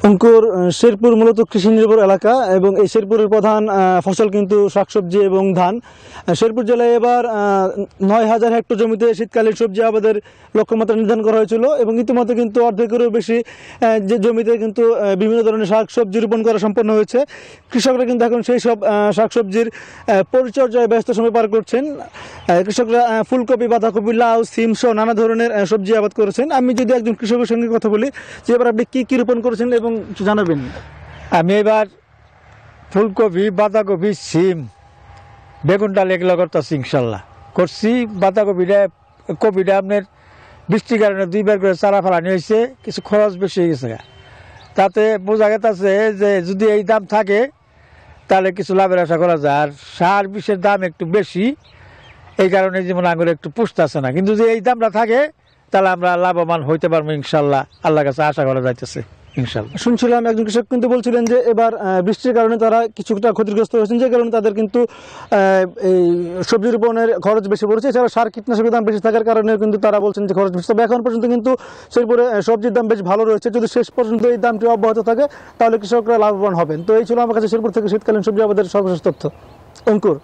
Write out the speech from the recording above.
অঙ্কুর, শেরপুর মূলত কৃষি নির্ভর এলাকা এবং এই শেরপুরের প্রধান ফসল কিন্তু শাকসবজি এবং ধান। শেরপুর জেলায় এবার 9,000 হেক্টর জমিতে শীতকালীন সবজি আবাদের লক্ষ্যমাত্রা নির্ধারণ করা হয়েছিল এবং ইতিমধ্যে কিন্তু অর্ধেকেরও বেশি যে জমিতে কিন্তু বিভিন্ন ধরনের শাকসবজি রোপণ করা সম্পন্ন হয়েছে। কৃষকরা কিন্তু এখন সেই সব শাকসবজির পরিচর্যায় ব্যস্ত সময় পার করছেন। কৃষকরা ফুলকপি, বাঁধাকপি, লাউ, সিম সহ নানা ধরনের সবজি আবাদ করেছেন। আমি যদি একজন কৃষকের সঙ্গে কথা বলি যে এবার আপনি কী রোপণ করেছেন এবং জানাবেন। আমি এবার ফুলকপি, বাঁধাকপি, সিম, বেগুন ডাল এগুলো করতেছি ইনশাল্লাহ। করছি কপিটা আপনার বৃষ্টির কারণে 2বার করে চারা ফেলানি হয়েছে, কিছু খরচ বেশি হয়ে গেছে। তাতে বোঝা গেছে যে যদি এই দাম থাকে তাহলে কিছু লাভের আশা করা যায়। আর সার বিষের দাম একটু বেশি, এই কারণে যেমন আঙুর একটু পুষতেছে না, কিন্তু যদি এই দামটা থাকে তাহলে আমরা লাভবান হইতে পারবো ইনশাল্লাহ। আল্লাহর কাছে আশা করা যাইতেছে ইনশাল্লাহ। শুনছিলাম একজন কৃষক কিন্তু বলছিলেন যে এবার বৃষ্টির কারণে তারা কিছুটা ক্ষতিগ্রস্ত হয়েছেন, যে কারণে তাদের কিন্তু এই সবজি রোপণের খরচ বেশি পড়েছে। এছাড়া সার কীটনাশকের দাম বেশি থাকার কারণে কিন্তু তারা বলছেন যে খরচ বেশি। তবে এখন পর্যন্ত কিন্তু শেরপুরে সবজির দাম বেশ ভালো রয়েছে। যদি শেষ পর্যন্ত এই দামটি অব্যাহত থাকে তাহলে কৃষকরা লাভবান হবেন। তো এই ছিল আমার কাছে শেরপুর থেকে শীতকালীন সবজি আবাদের সর্বশেষ তথ্য। অঙ্কুর।